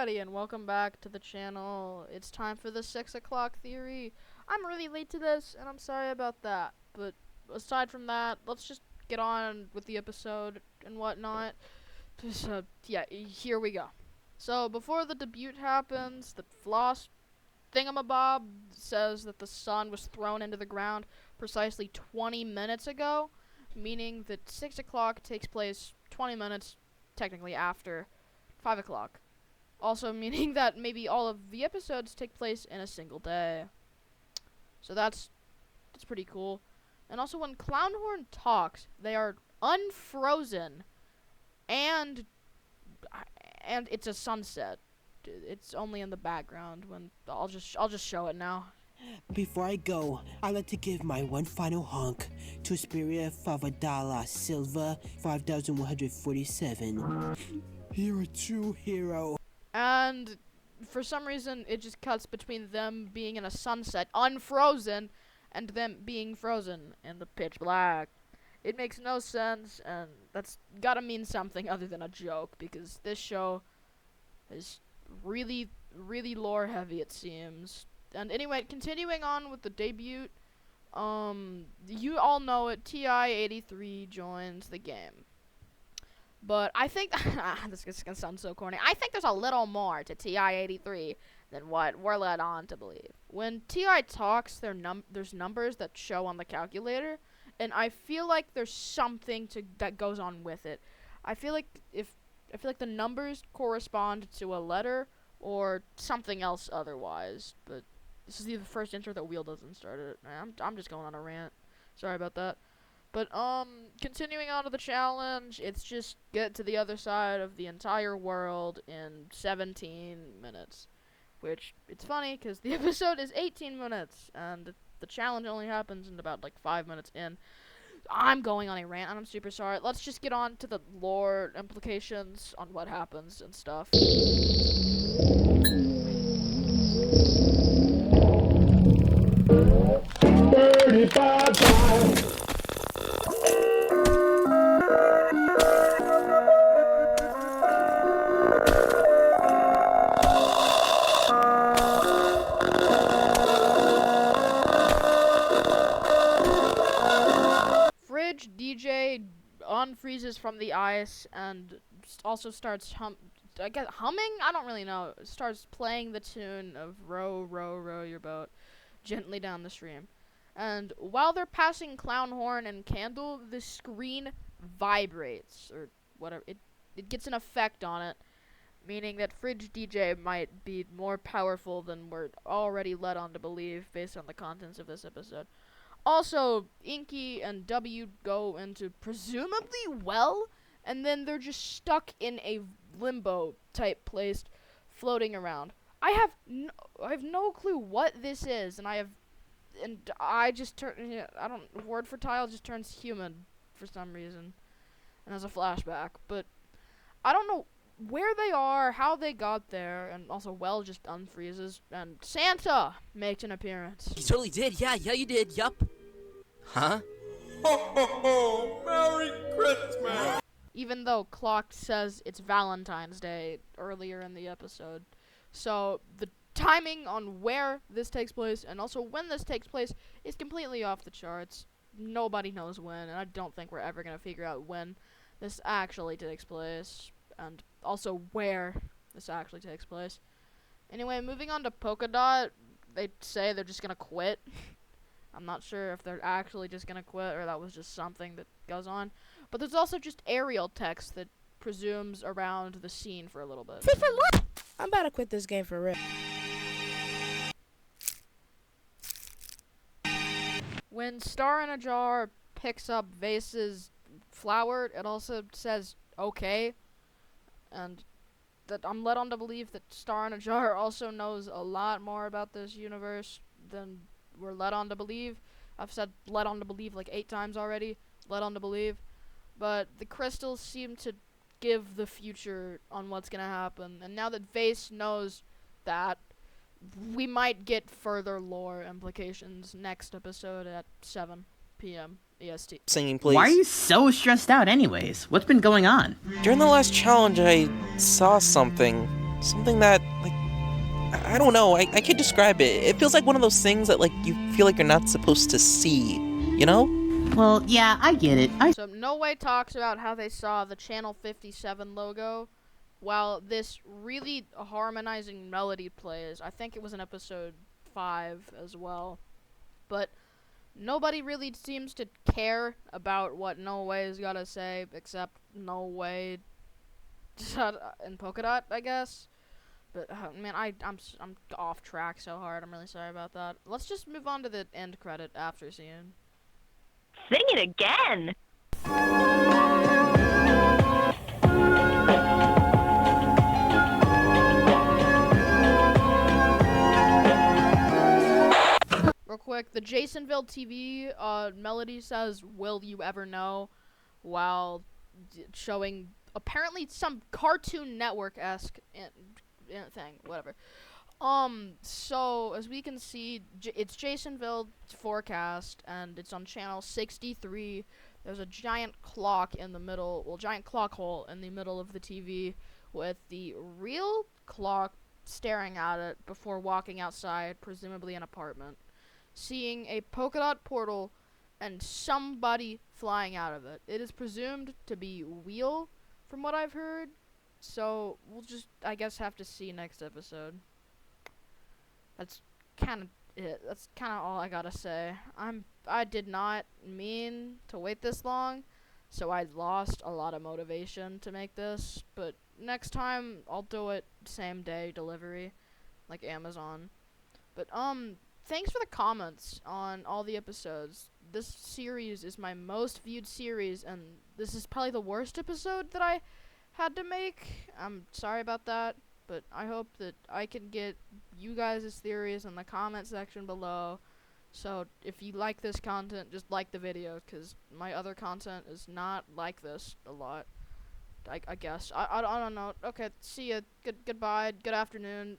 everybody, and welcome back to the channel. It's time for the 6 o'clock theory. I'm really late to this, and I'm sorry about that. But aside from that, let's just get on with the episode and whatnot. Yeah, here we go. So, before the debut happens, the floss thingamabob says that the sun was thrown into the ground precisely 20 minutes ago, meaning that 6 o'clock takes place 20 minutes, technically, after 5 o'clock. Also meaning that maybe all of the episodes take place in a single day. So that's pretty cool. And also when Clownhorn talks, they are unfrozen and it's a sunset. It's only in the background when I'll just show it now. Before I go, I'd like to give my one final honk to Spirit Favadala Silva 5147. You're a true hero. And for some reason, it just cuts between them being in a sunset, unfrozen, and them being frozen in the pitch black. It makes no sense, and that's gotta mean something other than a joke, because this show is really, really lore heavy, it seems. And anyway, continuing on with the debut, you all know it, TI-83 joins the game. But I think, this is going to sound so corny, I think there's a little more to TI-83 than what we're led on to believe. When TI talks, there's numbers that show on the calculator, and I feel like there's something that goes on with it. I feel like the numbers correspond to a letter or something else otherwise, but this is the first intro that Wheel doesn't start it. I'm just going on a rant. Sorry about that. But, continuing on to the challenge, it's just get to the other side of the entire world in 17 minutes. Which, it's funny, because the episode is 18 minutes, and the challenge only happens in about, 5 minutes in. I'm going on a rant, and I'm super sorry. Let's just get on to the lore implications on what happens and stuff. DJ unfreezes from the ice and also starts humming. I don't really know. Starts playing the tune of "Row, row, row your boat gently down the stream." And while they're passing Clownhorn and Candle, the screen vibrates or whatever. It gets an effect on it, meaning that Fridge DJ might be more powerful than we're already led on to believe based on the contents of this episode. Also, Inky and W go into presumably well, and then they're just stuck in a limbo type place, floating around. I have no clue what this is, and I just Word for Tile just turns human for some reason, and has a flashback, but I don't know where they are, how they got there, and also Well just unfreezes, and Santa makes an appearance. You totally did, yeah, you did, yup. Huh? Ho ho ho! Merry Christmas! Even though Clock says it's Valentine's Day earlier in the episode. So, the timing on where this takes place, and also when this takes place, is completely off the charts. Nobody knows when, and I don't think we're ever going to figure out when this actually takes place, and also where this actually takes place. Anyway, moving on to Polka Dot, they say they're just going to quit. I'm not sure if they're actually just gonna quit or that was just something that goes on. But there's also just aerial text that presumes around the scene for a little bit. I'm about to quit this game for real. When Star in a Jar picks up Vase's flower, it also says okay. And that I'm led on to believe that Star in a Jar also knows a lot more about this universe than we're led on to believe. I've said led on to believe 8 times already. Led on to believe. But the crystals seem to give the future on what's gonna happen. And now that Vase knows that, we might get further lore implications next episode at 7 p.m. EST. Singing, please. Why are you so stressed out anyways? What's been going on? During the last challenge, I saw something. something that, like, I don't know, I can't describe it. It feels like one of those things that, like, you feel like you're not supposed to see, you know? Well, yeah, I get it. So No Way talks about how they saw the Channel 57 logo while this really harmonizing melody plays. I think it was in episode 5 as well. But nobody really seems to care about what No Way's gotta say, except No Way and Polka Dot, I guess. But man, I'm off track so hard. I'm really sorry about that. Let's just move on to the end credit after scene. Sing it again. Real quick, the Jasonville TV melody says, "Will you ever know?" while showing apparently some Cartoon Network-esque thing, whatever. So as we can see, it's Jasonville forecast, and it's on channel 63. There's a giant clock in the middle, giant clock hole in the middle of the TV, with the real clock staring at it before walking outside, presumably an apartment, seeing a polka dot portal and somebody flying out of it. It is presumed to be Wheel, from what I've heard. So we'll just, I guess, have to see next episode. That's kind of it. That's kind of all I gotta say. I did not mean to wait this long, so I lost a lot of motivation to make this. But next time I'll do it same day delivery, like Amazon. But thanks for the comments on all the episodes. This series is my most viewed series, and this is probably the worst episode that I had to make. I'm sorry about that, but I hope that I can get you guys' theories in the comment section below. So if you like this content, just like the video, because my other content is not like this a lot. I guess. I don't know. Okay, see ya. Goodbye. Good afternoon.